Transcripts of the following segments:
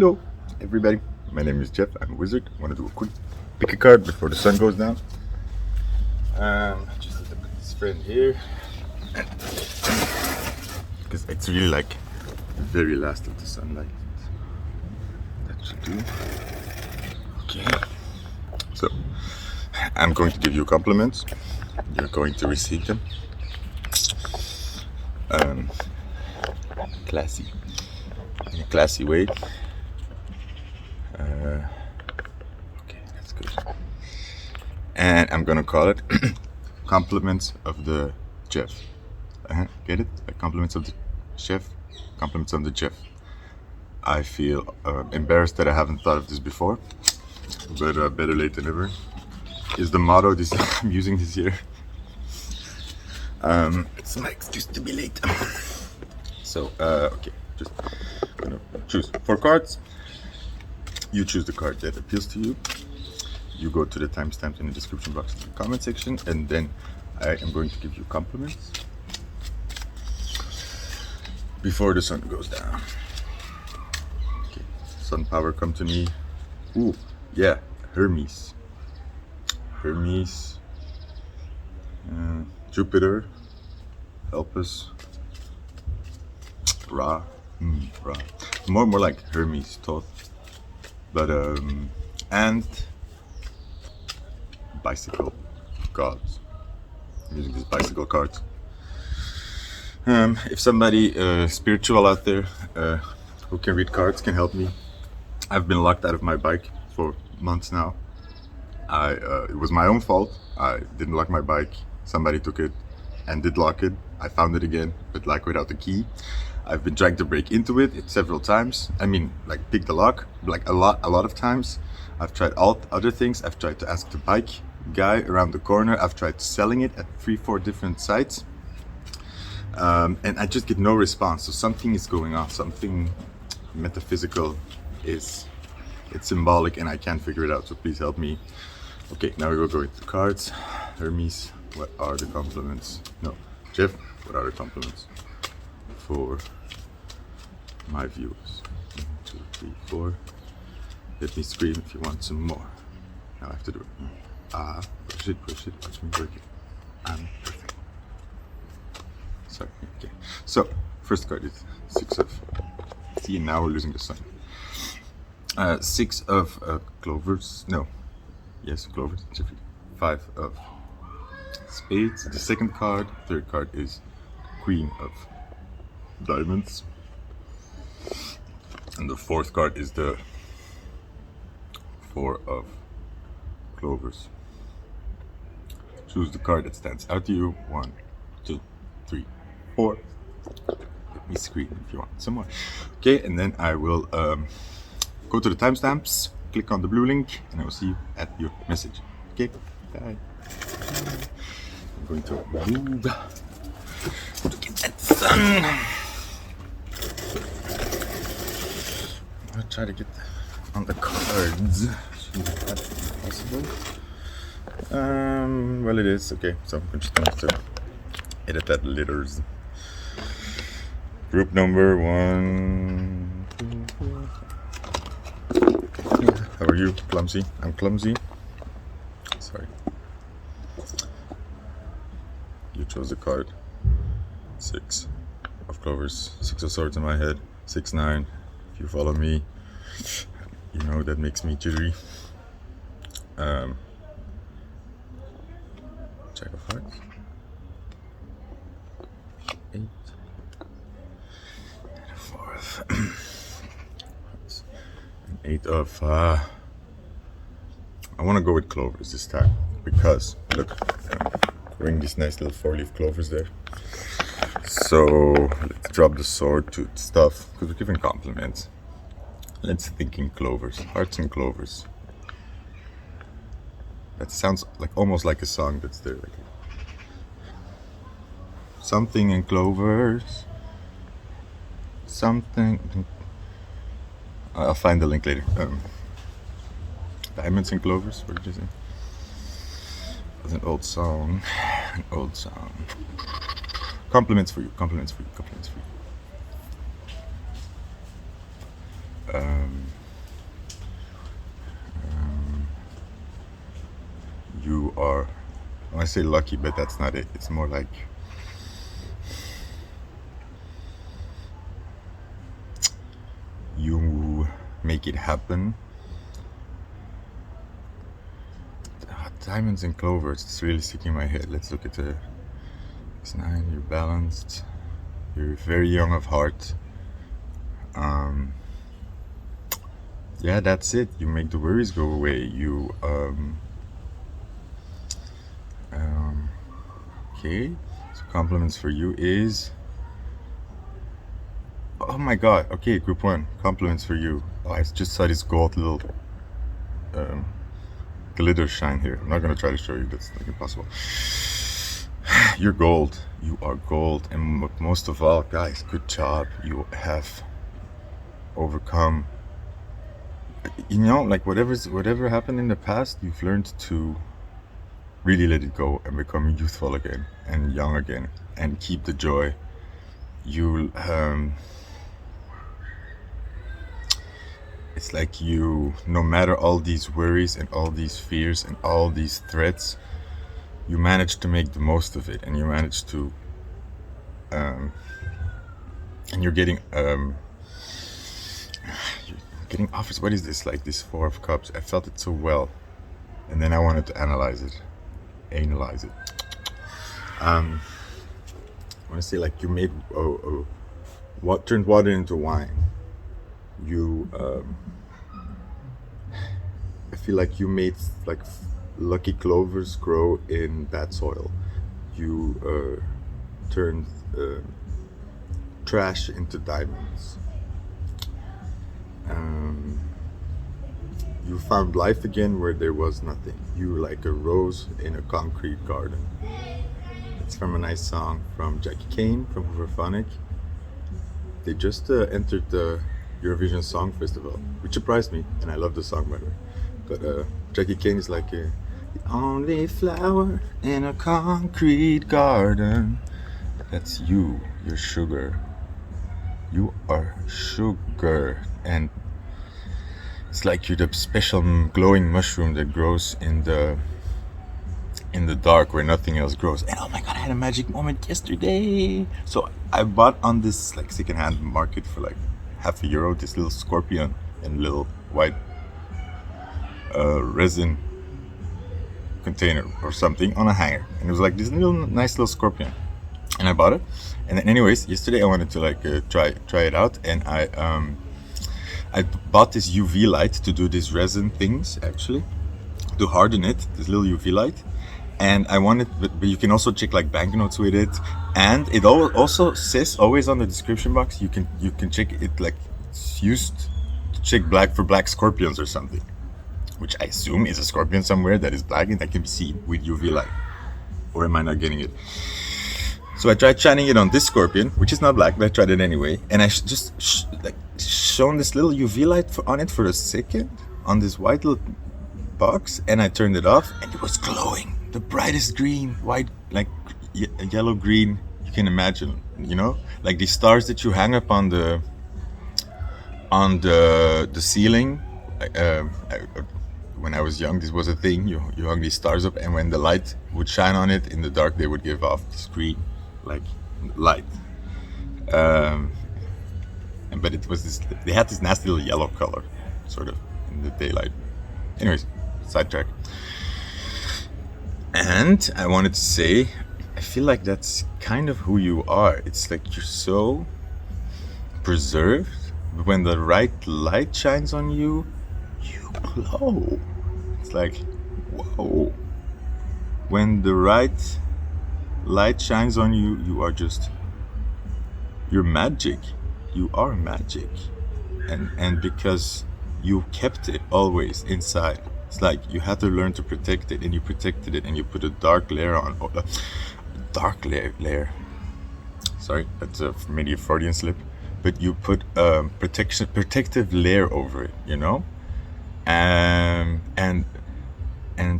Hello, everybody. My name is Jeff. I'm a wizard. I want to do a quick pick a card before the sun goes down. Just need to put this friend here because it's really like the very last of the sunlight. That should do. Okay. So I'm going to give you compliments. You're going to receive them. Classy. In a classy way. Okay, that's good. And I'm gonna call it compliments of the Jeff. Get it? Like compliments of the chef. Compliments of the Jeff. I feel embarrassed that I haven't thought of this before, but better late than never is the motto this I'm using this year. It's my excuse to be late. So okay, just gonna choose 4 cards. You choose the card that appeals to you. You go to the timestamps in the description box in the comment section, and then I am going to give you compliments before the sun goes down. Okay, sun power, come to me. Ooh, yeah, Hermes. Jupiter, help us. Ra, Ra. More like Hermes, Thoth. But and bicycle gods. I'm using these bicycle cards. If somebody spiritual out there who can read cards can help me. I've been locked out of my bike for months now. It was my own fault. I didn't lock my bike. Somebody took it and did lock it. I found it again, but like without the key. I've been trying to break into it several times. I mean, like pick the lock, like a lot of times. I've tried all other things. I've tried to ask the bike guy around the corner. I've tried selling it at 3-4 different sites. And I just get no response. So something is going on. Something metaphysical it's symbolic and I can't figure it out. So please help me. Okay, now we will go into cards. Hermes, what are the compliments? No, Jeff, what are the compliments for my viewers? 1, 2, 3, 4. Let me scream if you want some more. Now I have to do it. Push it, watch me break it. I'm perfect. Sorry, okay. So, first card is 6 of, see, now we're losing the sun. 6 of clovers, no, yes, clovers, 5 of spades, the second card. Third card is Queen of Diamonds. And the fourth card is the 4 of clovers. Choose the card that stands out to you. 1, 2, 3, 4. Let me scream if you want some more. Okay, and then I will go to the timestamps, click on the blue link, and I will see you at your message. Okay, bye. I'm going to move to get at the sun. I'll try to get on the cards. See if that's possible. Well, it is. Okay, so I'm just going to edit that letters. Group number 1, 2, 4. How are you? Clumsy? I'm clumsy. Sorry. You chose the card. 6 of clovers, 6 of swords in my head, 6, 9. If you follow me, you know that makes me jittery. Jack of hearts. 8. And a 4 of an 8 of I want to go with clovers this time because look, I'm wearing these nice little 4-leaf clovers there. So let's drop the sword to stuff because we're giving compliments. Let's think in clovers, hearts and clovers. That sounds like almost like a song that's there. Like something in clovers. Something. I'll find the link later. Diamonds and clovers. What did you say? That's an old song. An old song. Compliments for you. Compliments for you. Compliments for you. are, I want to say lucky, but that's not it. It's more like you make it happen. Diamonds and clovers, it's really sticking in my head. Let's look at the X9. You're balanced. You're very young of heart. Yeah, that's it. You make the worries go away. You okay. So compliments for you is, oh my god. Okay, group 1. Compliments for you. Oh, I just saw this gold little glitter shine here. I'm not gonna try to show you. That's like impossible. You're gold. You are gold, and most of all, guys, good job. You have overcome. You know, like whatever happened in the past, you've learned to really let it go and become youthful again and young again and keep the joy. You it's like you, no matter all these worries and all these fears and all these threats, you manage to make the most of it, and you manage to and you're getting offers. What is this? Like this 4 of Cups. I felt it so well, and then I wanted to analyze it. I want to say, like, you made what turned water into wine. You I feel like you made like lucky clovers grow in bad soil. You turned trash into diamonds. You found life again where there was nothing. You were like a rose in a concrete garden. It's from a nice song from Jackie Kane from Hooverphonic. They just entered the Eurovision Song Festival, which surprised me, and I love the song, by the way. But Jackie Kane is like the only flower in a concrete garden. That's you. You're sugar. You are sugar, and it's like you're the special glowing mushroom that grows in the dark where nothing else grows. And oh my god, I had a magic moment yesterday. So I bought on this like secondhand market for like €0.50 this little scorpion in a little white resin container or something on a hanger, and it was like this little nice little scorpion, and I bought it. And then anyways, yesterday I wanted to like try it out, and I bought this UV light to do these resin things, actually to harden it, this little UV light. And I wanted, but you can also check like banknotes with it, and it also says always on the description box you can check it, like it's used to check black scorpions or something, which I assume is a scorpion somewhere that is black and that can be seen with UV light. Or am I not getting it? So I tried shining it on this scorpion, which is not black, but I tried it anyway, and I just shone this little UV light on it for a second on this white little box, and I turned it off, and it was glowing. The brightest green, white, like yellow green you can imagine, you know, like these stars that you hang up on the ceiling. When I was young, this was a thing. You hung these stars up, and when the light would shine on it in the dark, they would give off this green, like light. But it was this. They had this nasty little yellow color, sort of, in the daylight. Anyways, sidetrack. And I wanted to say, I feel like that's kind of who you are. It's like you're so preserved. When the right light shines on you, you glow. It's like, whoa. When the right light shines on you, you are just, you're magic. You are magic. And because you kept it always inside. It's like you had to learn to protect it, and you protected it, and you put a dark layer on. Dark layer. Sorry, that's maybe a Freudian slip. But you put a protective layer over it, you know? And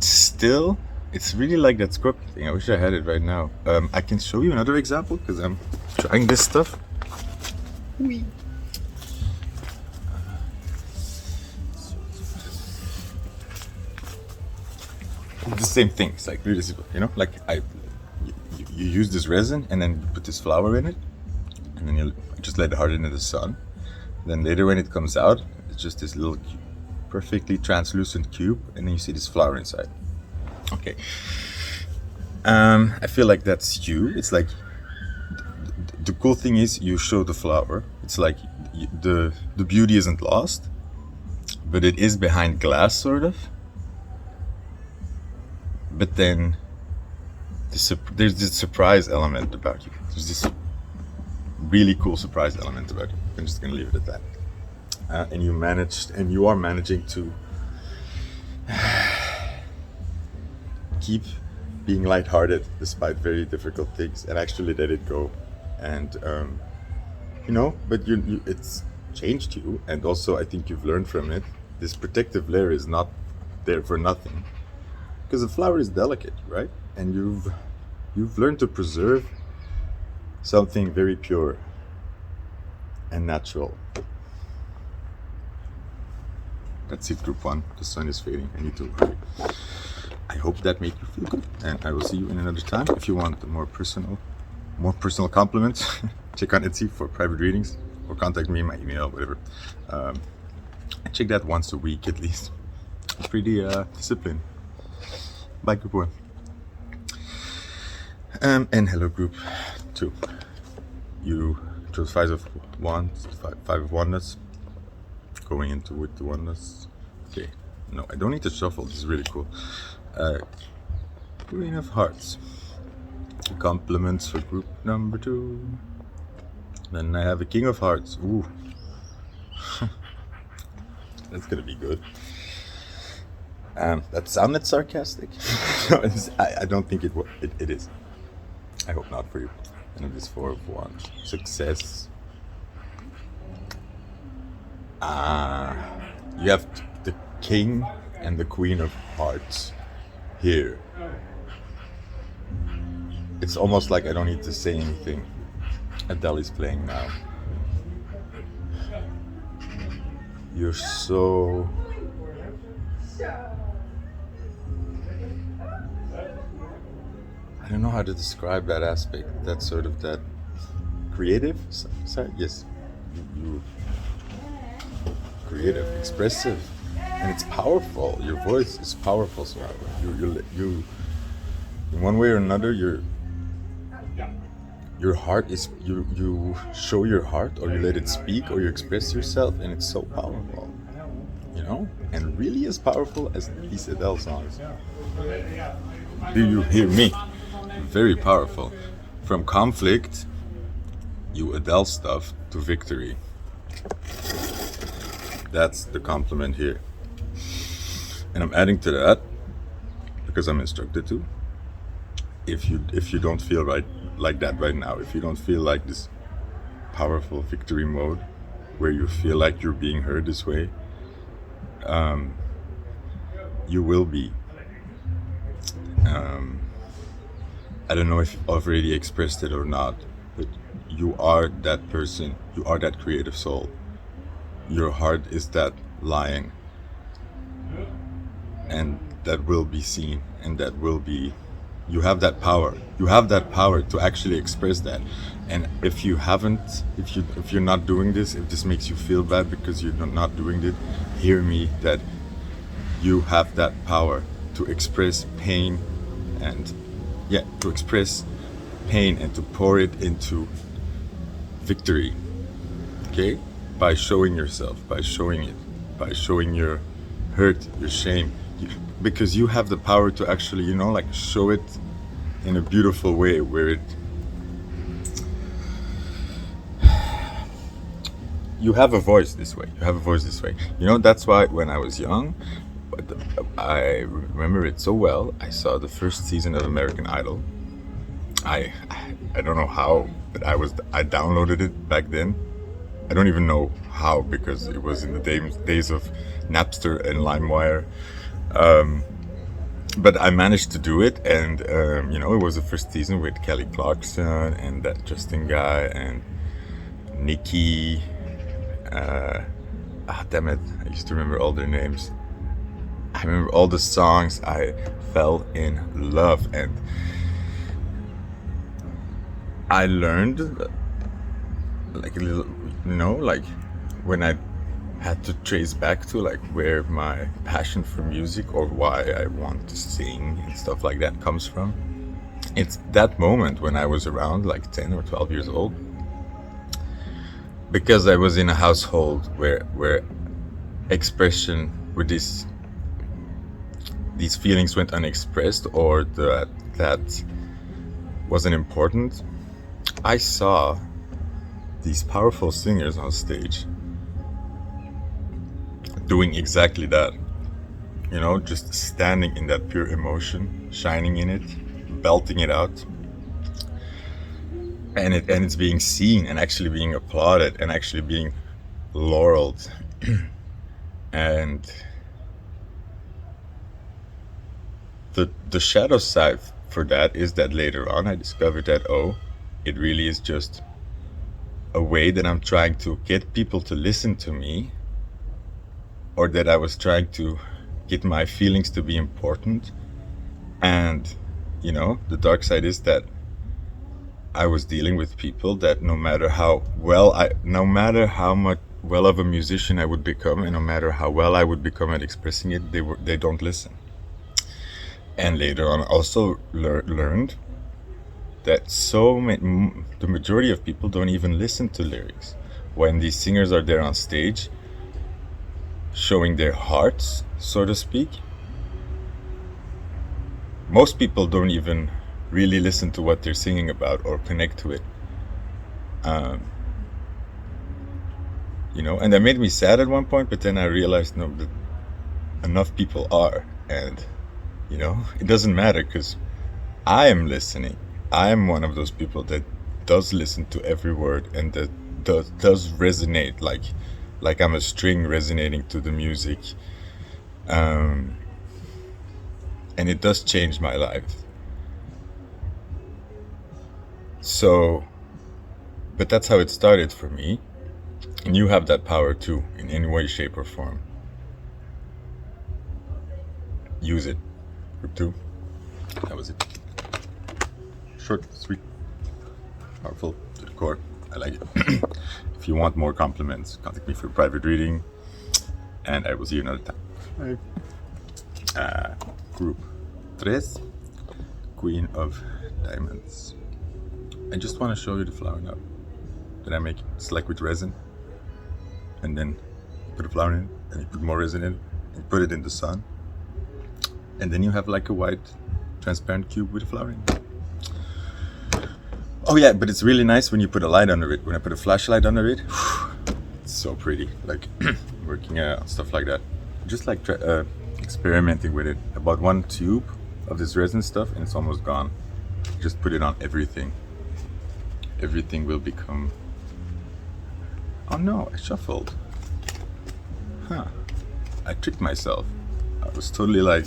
still, it's really like that scorpion thing. I wish I had it right now. I can show you another example, because I'm trying this stuff. Whee. the same thing. It's like really simple, like you use this resin and then put this flower in it, and then you just let it harden in the sun. Then later when it comes out, it's just this little perfectly translucent cube, and then you see this flower inside. Okay. I feel like that's you. It's like the cool thing is you show the flower. It's like the beauty isn't lost, but it is behind glass, sort of. But then there's this surprise element about you. There's this really cool surprise element about you. I'm just gonna leave it at that. And you are managing to keep being lighthearted despite very difficult things, and actually let it go. And but it's changed you, and also I think you've learned from it. This protective layer is not there for nothing, because the flower is delicate, right? And you've learned to preserve something very pure and natural. That's it, group 1. The sun is fading. I need to hurry. I hope that made you feel good, and I will see you in another time. If you want more personal compliments, check on Etsy for private readings, or contact me, my email, whatever. I check that once a week at least. I'm pretty disciplined. Bye, group 1. And hello, group 2. You chose 5 of wands, 5 of wands. Going into with the oneness. Okay, no, I don't need to shuffle. This is really cool. Queen of Hearts. Compliments for group number 2. Then I have a King of Hearts. Ooh, that's gonna be good. That sounded sarcastic. No, I don't think it is. I hope not for you. And this 4 of Wands. Success. You have the King and the Queen of Hearts here. It's almost like I don't need to say anything. Adele is playing now. You're so... I don't know how to describe that aspect. That sort of that creative side. Yes, you creative, expressive, and it's powerful. Your voice is powerful, so you in one way or another, your heart is you show your heart, or you let it speak, or you express yourself, and it's so powerful, and really as powerful as these Adele songs. Do you hear me? Very powerful. From conflict, you Adele stuff, to victory. That's the compliment here. And I'm adding to that because I'm instructed to. If you don't feel right like that right now, if you don't feel like this powerful victory mode where you feel like you're being heard this way, you will be. I don't know if you've already expressed it or not, but you are that person. You are that creative soul. Your heart is that lion, and that will be seen, and that will be, you have that power. You have that power to actually express that. And if you haven't, if you're not doing this, if this makes you feel bad because you're not doing it, hear me, that you have that power to express pain, and to express pain and to pour it into victory. Okay? By showing yourself, by showing it, by showing your hurt, your shame, because you have the power to actually, show it in a beautiful way where you have a voice this way. You have a voice this way. That's why when I was young, I remember it so well. I saw the first season of American Idol. I don't know how, but I downloaded it back then. I don't even know how, because it was in the days of Napster and LimeWire. But I managed to do it, and it was the first season with Kelly Clarkson and that Justin guy and Nikki. Damn it! I used to remember all their names. I remember all the songs. I fell in love, and I learned like a little, like when I had to trace back to like where my passion for music or why I want to sing and stuff like that comes from. It's that moment when I was around like 10 or 12 years old, because I was in a household where expression with these feelings went unexpressed, or that wasn't important. I saw these powerful singers on stage doing exactly that, just standing in that pure emotion, shining in it, belting it out, and it's being seen and actually being applauded and actually being laureled. And the shadow side for that is that later on I discovered that it really is just a way that I'm trying to get people to listen to me, or that I was trying to get my feelings to be important. And the dark side is that I was dealing with people that no matter how much well of a musician I would become, and no matter how well I would become at expressing it, they don't listen. And later on also learned that the majority of people don't even listen to lyrics. When these singers are there on stage showing their hearts, so to speak, most people don't even really listen to what they're singing about or connect to it. And that made me sad at one point, but then I realized no, that enough people are, and it doesn't matter, because I am listening. I am one of those people that does listen to every word, and that does resonate like I'm a string resonating to the music, and it does change my life. So, but that's how it started for me, and you have that power too, in any way, shape, or form. Use it. Group 2. That was it. Short, sweet, powerful, to the core. I like it. If you want more compliments, contact me for a private reading, and I will see you another time. Bye. Group 3, Queen of Diamonds. I just want to show you the flower now that I make. It's like with resin, and then you put a flower in it, and you put more resin in it, and you put it in the sun, and then you have like a white transparent cube with a flower in it. Oh yeah, but it's really nice when you put a light under it. When I put a flashlight under it, it's so pretty. Like working on stuff like that. Just like experimenting with it. I bought one tube of this resin stuff, and it's almost gone. Just put it on everything. Everything will become... Oh no, I shuffled. Huh. I tricked myself. I was totally like...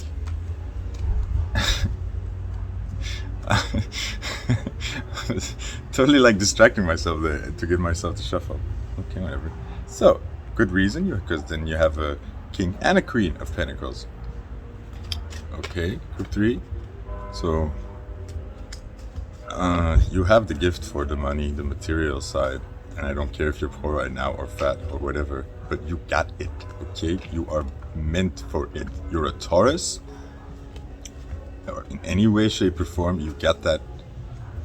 totally like distracting myself there to get myself to shuffle. Okay, whatever. So, good reason, because then you have a king and a queen of pentacles. Okay, group 3. So, you have the gift for the money, the material side, and I don't care if you're poor right now or fat or whatever, but you got it, okay? You are meant for it. You're a Taurus, or in any way, shape, or form, you got that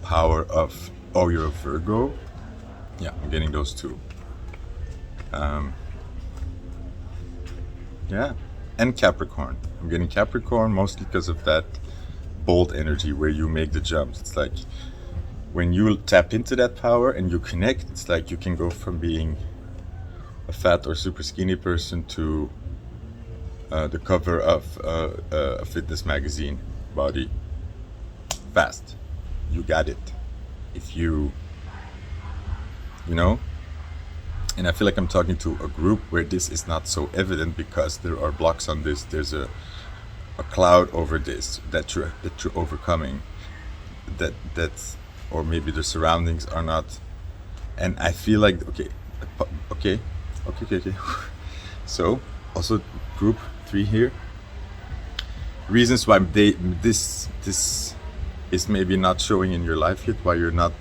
power of... Oh, you're a Virgo? Yeah, I'm getting those two. Yeah, and Capricorn. I'm getting Capricorn mostly because of that bold energy where you make the jumps. It's like when you tap into that power and you connect, it's like you can go from being a fat or super skinny person to the cover of a fitness magazine body. Fast. You got it. If you know, and I feel like I'm talking to a group where this is not so evident because there are blocks on this. There's a cloud over this that you're overcoming. That's, or maybe the surroundings are not. And I feel like okay. So also group 3 here. reasons why this is maybe not showing in your life yet, why you're not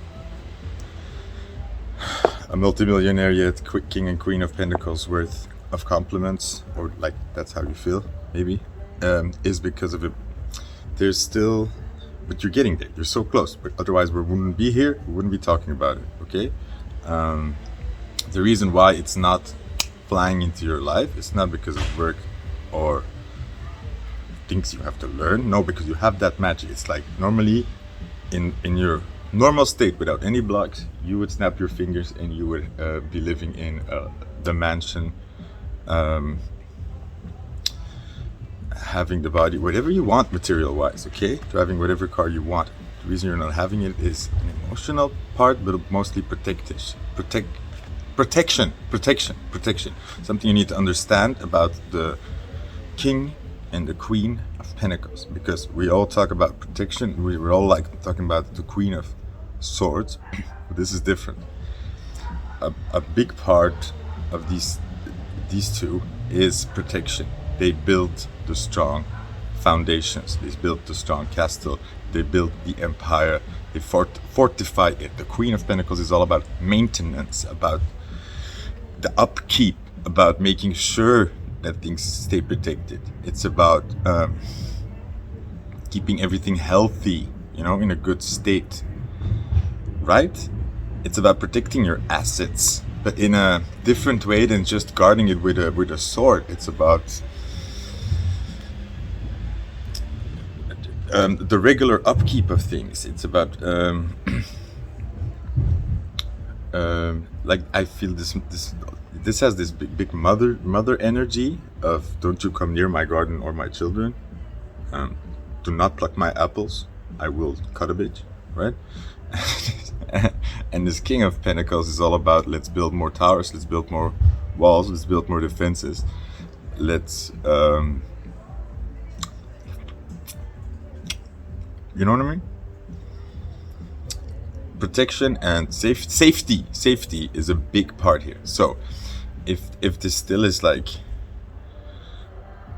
a multimillionaire yet, king and queen of pentacles worth of compliments, or like that's how you feel maybe, is because of it. There's still, but you're getting there, you're so close, but otherwise we wouldn't be here, we wouldn't be talking about it. Okay, the reason why it's not flying into your life, it's not because of work or things you have to learn. No, because you have that magic. It's like normally in your normal state, without any blocks, you would snap your fingers and you would be living in the mansion, having the body, whatever you want material wise, okay, driving whatever car you want. The reason you're not having it is an emotional part, but mostly protection. Something you need to understand about the king and the queen of pentacles, because we all talk about protection, we're all like talking about the queen of swords. This is different. A big part of these two is protection. They build the strong foundations, they built the strong castle, they built the empire, they fortify it. The queen of pentacles is all about maintenance, about the upkeep, about making sure that things stay protected. It's about keeping everything healthy, you know, in a good state, right? It's about protecting your assets, but in a different way than just guarding it with a sword. It's about the regular upkeep of things. It's about like I feel this has this big mother energy of don't you come near my garden or my children, do not pluck my apples, I will cut a bitch, right? And this king of pentacles is all about let's build more towers, let's build more walls, let's build more defenses, let's you know what I mean? Protection and safety is a big part here. So if this still is like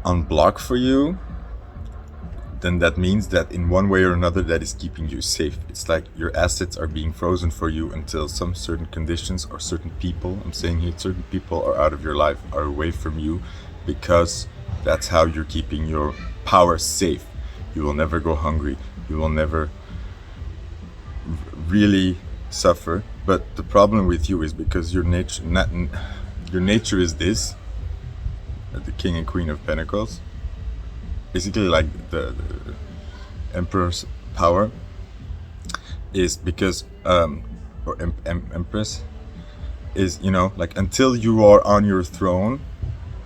on block for you, then that means that in one way or another that is keeping you safe. It's like your assets are being frozen for you until some certain conditions or certain people, I'm saying here certain people are out of your life, are away from you, because that's how you're keeping your power safe. You will never go hungry, you will never really suffer. But the problem with you is because your nature is this, the king and queen of pentacles, basically like the emperor's power is because or empress is, you know, like until you are on your throne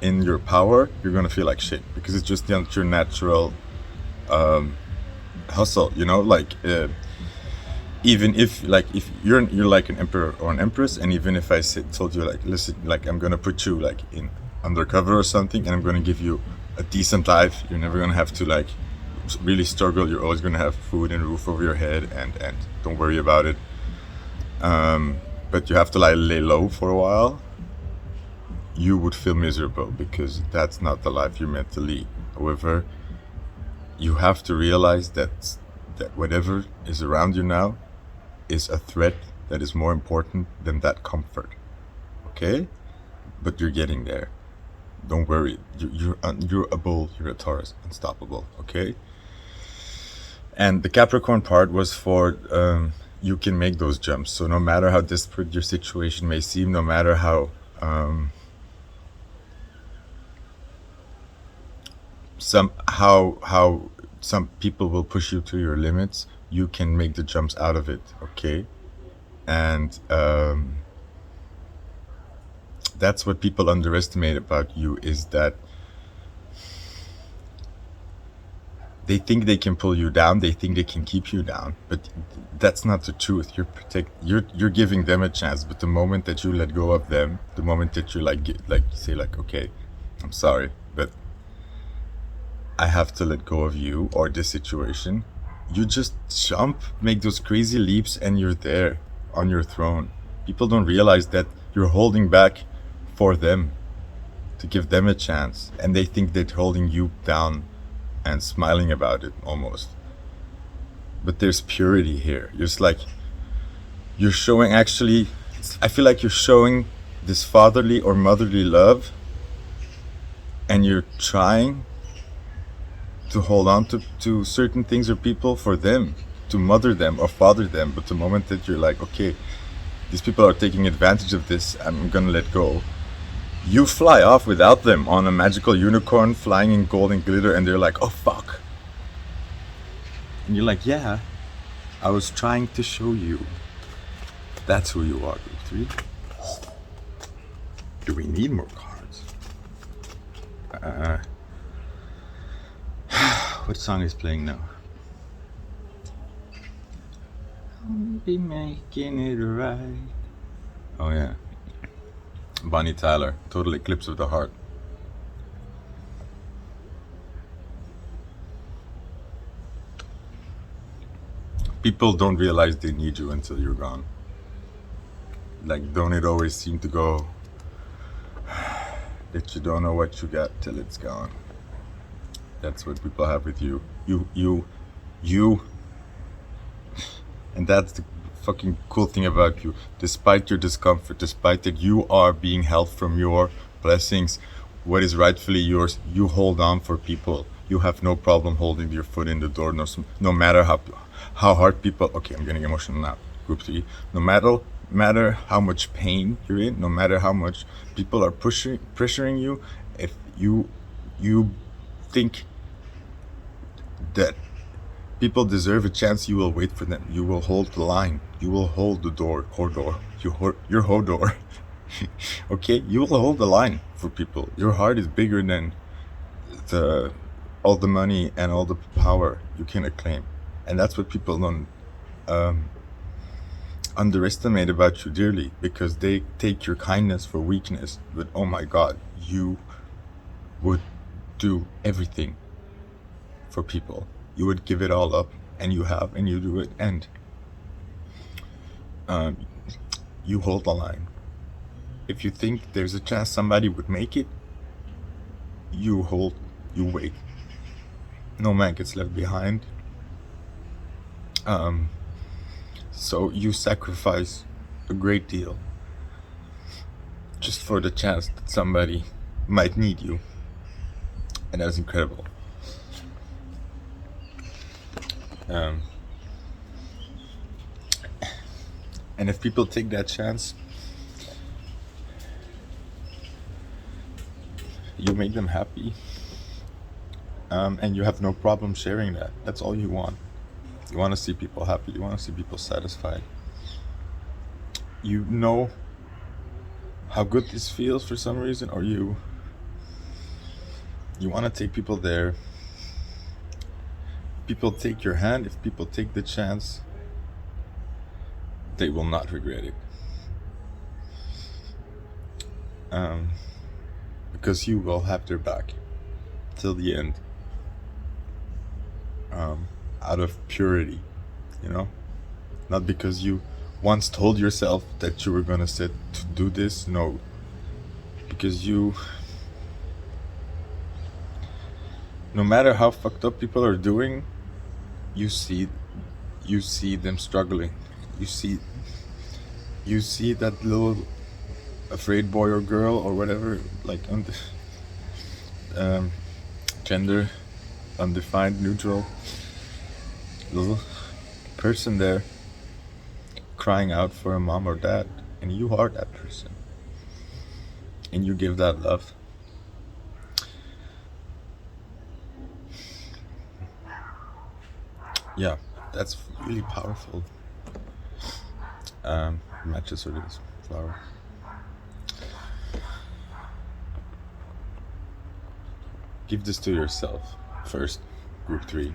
in your power, you're gonna feel like shit, because it's just not your natural hustle, you know, like even if you're like an emperor or an empress, and even if I told you like, listen, like I'm gonna put you like in undercover or something, and I'm gonna give you a decent life, you're never gonna have to like really struggle, you're always gonna have food and a roof over your head, and don't worry about it, but you have to like lay low for a while, you would feel miserable, because that's not the life you're meant to lead. However, you have to realize that whatever is around you now is a threat that is more important than that comfort, okay? But you're getting there. Don't worry. You're a bull. You're a Taurus. Unstoppable, okay? And the Capricorn part was for you can make those jumps. So no matter how desperate your situation may seem, no matter how some people will push you to your limits, you can make the jumps out of it, okay? And that's what people underestimate about you, is that they think they can pull you down, they think they can keep you down, but that's not the truth. You're giving them a chance, but the moment that you let go of them, the moment that you say okay, I'm sorry, but I have to let go of you or this situation, you just jump, make those crazy leaps, and you're there on your throne. People don't realize that you're holding back for them, to give them a chance, and they think that holding you down and smiling about it almost. But there's purity here. It's like you're showing, actually, I feel like you're showing this fatherly or motherly love, and you're trying to hold on to certain things or people for them, to mother them or father them. But the moment that you're like, okay, these people are taking advantage of this, I'm gonna let go, you fly off without them on a magical unicorn flying in gold and glitter, and they're like, oh fuck. And you're like, yeah, I was trying to show you. That's who you are, group 3. Do we need more cards? What song is playing now? I'll be making it right. Oh yeah. Bonnie Tyler, Total Eclipse of the Heart. People don't realize they need you until you're gone. Like, don't it always seem to go that you don't know what you got till it's gone? That's what people have with you. You. And that's the fucking cool thing about you. Despite your discomfort, despite that you are being held from your blessings, what is rightfully yours, you hold on for people. You have no problem holding your foot in the door, no matter how hard people. Okay, I'm getting emotional now. Group 3. No matter how much pain you're in, no matter how much people are pressuring you, if you think that people deserve a chance, you will wait for them. You will hold the line. You will hold the door. Your door. Okay, you will hold the line for people. Your heart is bigger than all the money and all the power you can acclaim. And that's what people don't underestimate about you dearly, because they take your kindness for weakness. But oh my God, you would do everything for people. You would give it all up, and you have, and you do it, and you hold the line. If you think there's a chance somebody would make it, you wait. No man gets left behind. So you sacrifice a great deal just for the chance that somebody might need you, and that's incredible. And if people take that chance, you make them happy, and you have no problem sharing that. That's all you want. You want to see people happy. You want to see people satisfied. You know how good this feels for some reason, or you want to take people there. People take your hand. If people take the chance, they will not regret it. Because you will have their back till the end. Out of purity, not because you once told yourself that you were gonna set to do this. No, because no matter how fucked up people are doing, you see them struggling. You see that little afraid boy or girl or whatever, like gender undefined, neutral little person there crying out for a mom or dad, and you are that person, and you give that love. Yeah, that's really powerful. Matches with this flower. Give this to yourself first, group 3,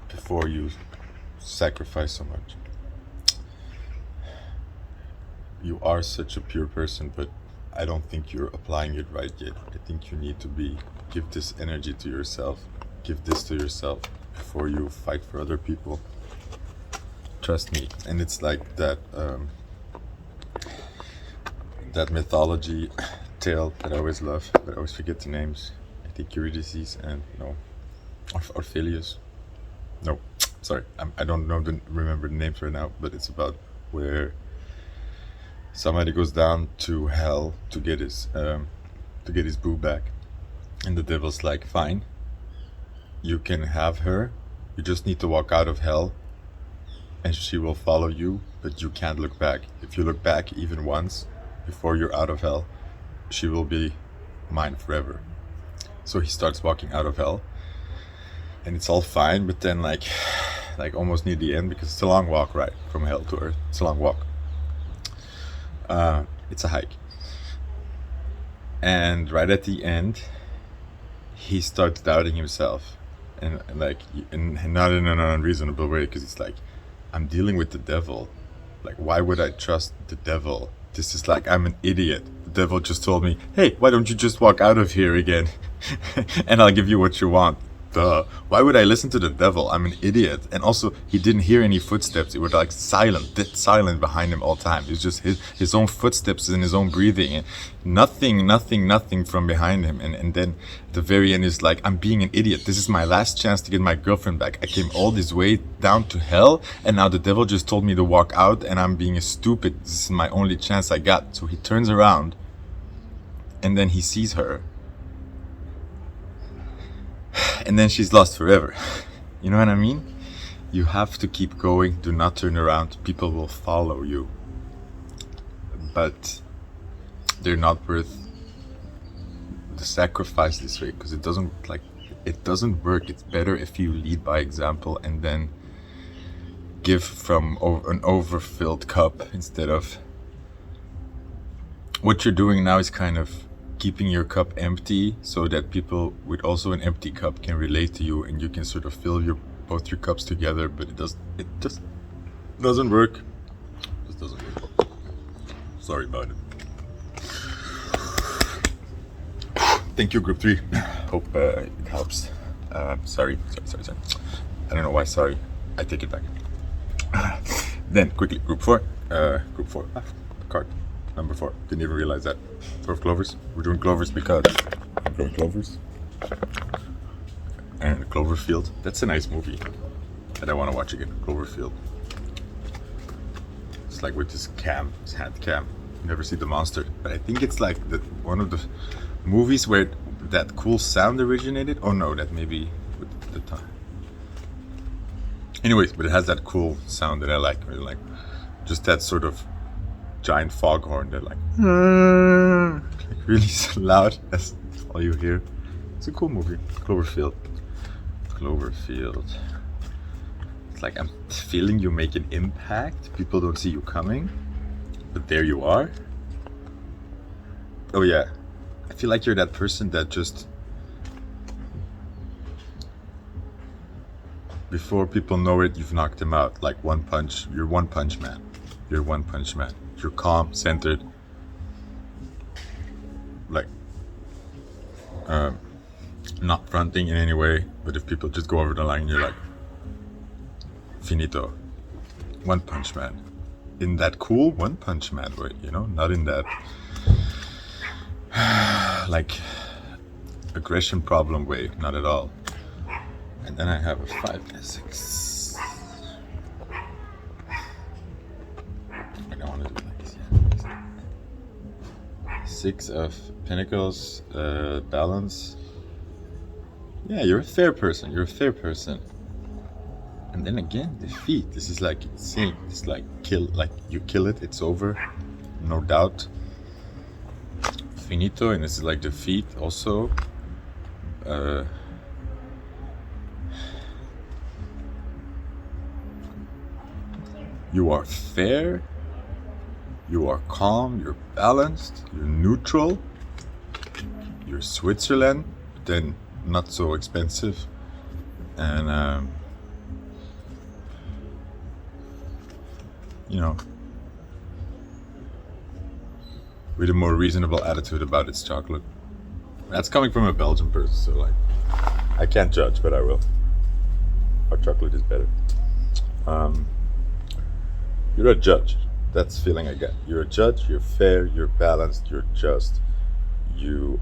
before you sacrifice so much. You are such a pure person, but I don't think you're applying it right yet. I think you need to give this energy to yourself. Give this to yourself before you fight for other people. Trust me. And it's like that mythology tale that I always love, but I always forget the names. I think Eurydice and Orpheus. No, sorry, I don't remember the names right now, but it's about where somebody goes down to hell to get his boo back, and the devil's like, fine, you can have her, you just need to walk out of hell, and she will follow you, but you can't look back. If you look back even once before you're out of hell, she will be mine forever. So he starts walking out of hell, and it's all fine, but then like almost near the end, because it's a long walk, right, from hell to earth. It's a long walk. It's a hike, and right at the end, he starts doubting himself, and not in an unreasonable way, because it's like, I'm dealing with the devil. Like, why would I trust the devil? This is like, I'm an idiot. The devil just told me, hey, why don't you just walk out of here again? And I'll give you what you want. Duh. Why would I listen to the devil? I'm an idiot. And also, he didn't hear any footsteps. It was like dead silent behind him all the time. It was just his own footsteps and his own breathing. And nothing from behind him. And then at the very end is like, I'm being an idiot. This is my last chance to get my girlfriend back. I came all this way down to hell, and now the devil just told me to walk out, and I'm being stupid. This is my only chance I got. So he turns around, and then he sees her. And then she's lost forever. You know what I mean? You have to keep going. Do not turn around. People will follow you. But they're not worth the sacrifice this way, because it doesn't work. It's better if you lead by example and then give from an overfilled cup, instead of what you're doing now is kind of keeping your cup empty, so that people with also an empty cup can relate to you, and you can sort of fill both your cups together. But it just doesn't work. It just doesn't work. Sorry about it. Thank you, group 3. Hope it helps. Sorry. I don't know why sorry. I take it back. Then quickly, group 4. Card number 4. Didn't even realize that. 12 clovers. We're doing clovers because I'm growing clovers. And Cloverfield. That's a nice movie that I want to watch again. Cloverfield. It's like with this hand cam. You never see the monster, but I think it's like one of the movies where that cool sound originated. Oh no, that maybe with the time. Anyways, but it has that cool sound that I like. Really like just that sort of giant foghorn that like really loud. That's all you hear. It's a cool movie. Cloverfield. It's like, I'm feeling you make an impact. People don't see you coming, but there you are. Oh yeah, I feel like you're that person that just, before people know it, you've knocked them out. Like one punch. You're one punch man. You're calm, centered, like not fronting in any way, but if people just go over the line, you're like, finito. One punch man. In that cool one punch man way, you know? Not in that like aggression problem way, not at all. And then I have a 5 and 6. I don't want to do like this yet. 6 of Pentacles, balance. Yeah, you're a fair person. And then again, defeat. This is like insane. It's like you kill it, it's over, no doubt. Finito, and this is like defeat also. You are fair. You are calm. You're balanced. You're neutral. You're Switzerland, but then not so expensive. And you know, with a more reasonable attitude about its chocolate. That's coming from a Belgian person, so like, I can't judge, but I will. Our chocolate is better. You're a judge. That's the feeling I get. You're a judge. You're fair. You're balanced. You're just. You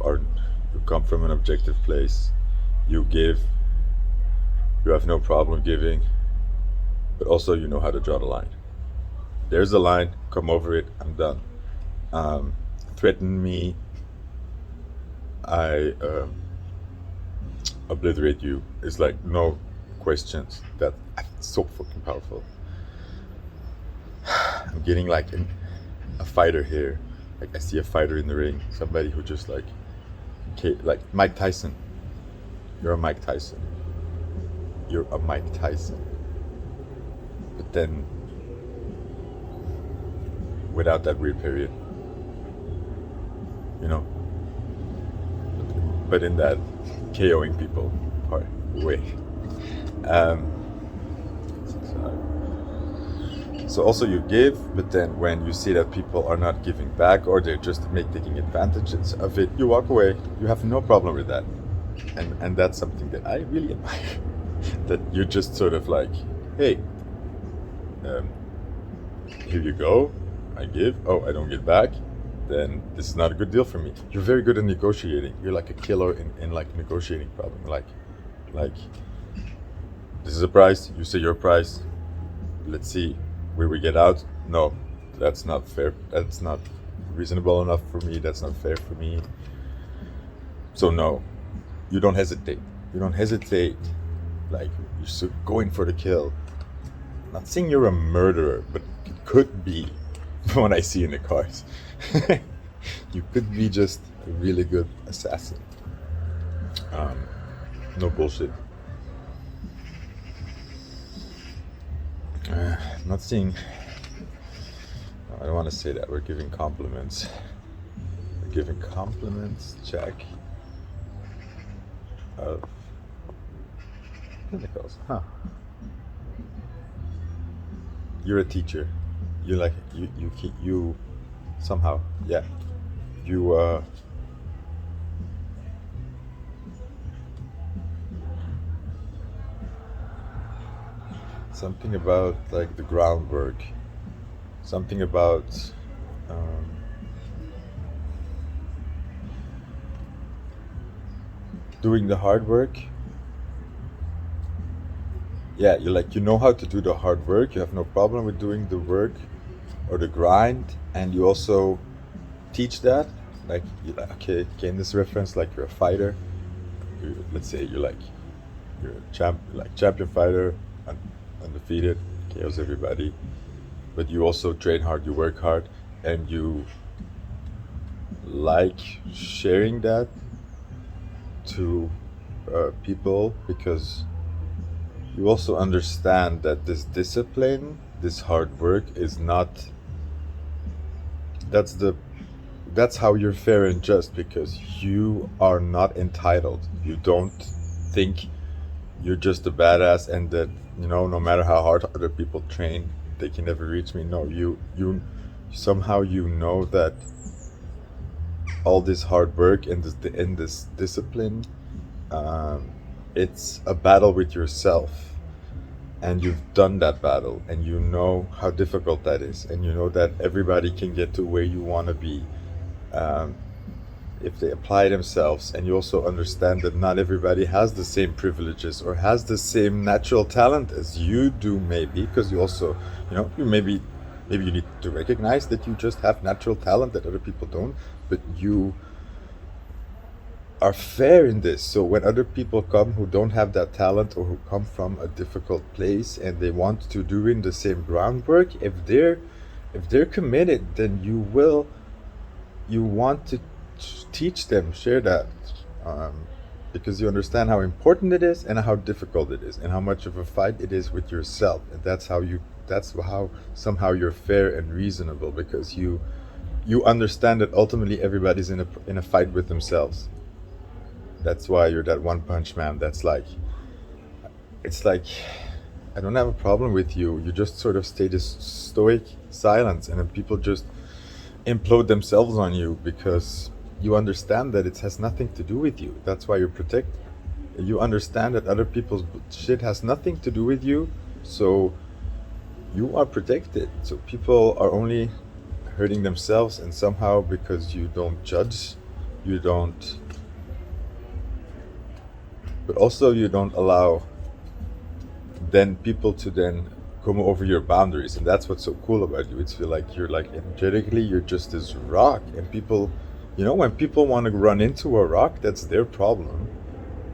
come from an objective place. You give You have no problem giving, but also you know how to draw the line. There's a line, come over it, I'm done. Threaten me, I obliterate you. It's like no questions. That's so fucking powerful. I'm getting like a fighter here. Like I see a fighter in the ring, somebody who just like Mike Tyson. You're a Mike Tyson. You're a Mike Tyson. But then, without that weird period, you know. But in that KOing people part way. So also you give, but then when you see that people are not giving back or they're just taking advantages of it, you walk away. You have no problem with that, and that's something that I really admire. That you're just sort of like, hey, here you go. I give. Oh, I don't get back. Then this is not a good deal for me. You're very good at negotiating. You're like a killer in like negotiating problem. Like this is a price. You say your price. Let's see where we get out. No, that's not fair. That's not reasonable enough for me. That's not fair for me. So no, you don't hesitate. You don't hesitate. Like you're going for the kill. I'm not saying you're a murderer, but it could be. From what I see in the cards. You could be just a really good assassin. No bullshit. I'm not saying. I don't want to say that. We're giving compliments. We're giving compliments. Check. Of Pentacles. Huh. You're a teacher. You like you somehow, yeah, you something about like the groundwork, something about doing the hard work. Yeah, you know how to do the hard work. You have no problem with doing the work or the grind, and you also teach that. Like, okay, in this reference, like you're a fighter. Let's say you're a champion fighter, undefeated, KOs everybody. But you also train hard, you work hard, and you like sharing that to people because you also understand that this discipline, this hard work is not. That's how you're fair and just, because you are not entitled. You don't think you're just a badass and that, no matter how hard other people train, they can never reach me. No, you somehow know that all this hard work and this discipline, it's a battle with yourself. And you've done that battle, and you know how difficult that is, and you know that everybody can get to where you want to be if they apply themselves. And you also understand that not everybody has the same privileges or has the same natural talent as you do, maybe, because you also, you maybe you need to recognize that you just have natural talent that other people don't, but you are fair in this. So when other people come who don't have that talent or who come from a difficult place and they want to do in the same groundwork, if they're committed, then you want to teach them, share that, because you understand how important it is and how difficult it is and how much of a fight it is with yourself. And that's how somehow you're fair and reasonable, because you understand that ultimately everybody's in a fight with themselves. That's why you're that one punch man. It's like, I don't have a problem with you. You just sort of stay this stoic silence, and then people just implode themselves on you because you understand that it has nothing to do with you. That's why you're protected. You understand that other people's shit has nothing to do with you, so you are protected. So people are only hurting themselves, and somehow because you don't judge, you don't. But also you don't allow then people to then come over your boundaries, and that's what's so cool about you. It's feel like you're like energetically you're just this rock, and people, when people want to run into a rock, that's their problem,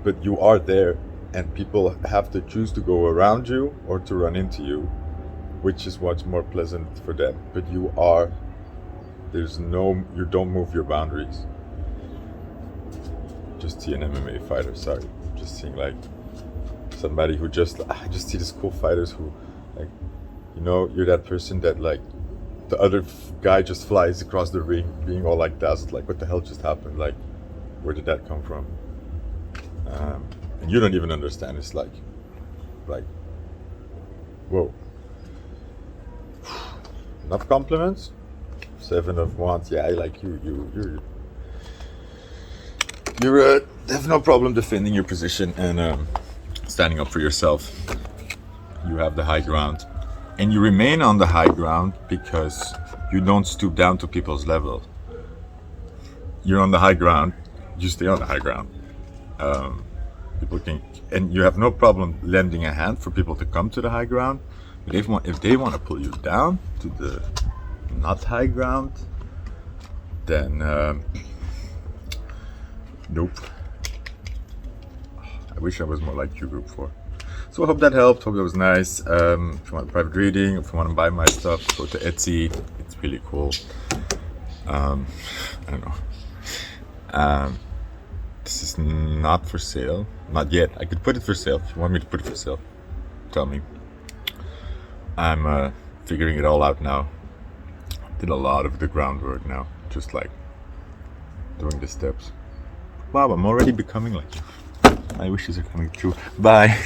but you are there, and people have to choose to go around you or to run into you, which is what's more pleasant for them. But you don't move your boundaries. Just see an MMA fighter, sorry, just seeing like somebody who I just see these cool fighters who, like, you're that person that, like, the other guy just flies across the ring being all like dazzled, like, what the hell just happened, like, where did that come from? And you don't even understand. It's like whoa. Enough compliments. 7 of Wands. Yeah, I like you're have no problem defending your position and standing up for yourself. You have the high ground, and you remain on the high ground because you don't stoop down to people's level. You're on the high ground, you stay on the high ground. People can, and you have no problem lending a hand for people to come to the high ground. But if they want to pull you down to the not high ground, then nope. I wish I was more like you, group 4. So I hope that helped. Hope that was nice. If you want a private reading, if you want to buy my stuff, go to Etsy. It's really cool. I don't know. This is not for sale. Not yet. I could put it for sale. If you want me to put it for sale, tell me. I'm figuring it all out now. Did a lot of the groundwork now. Just like doing the steps. Wow, I'm already becoming like you. My wishes are coming true. Bye.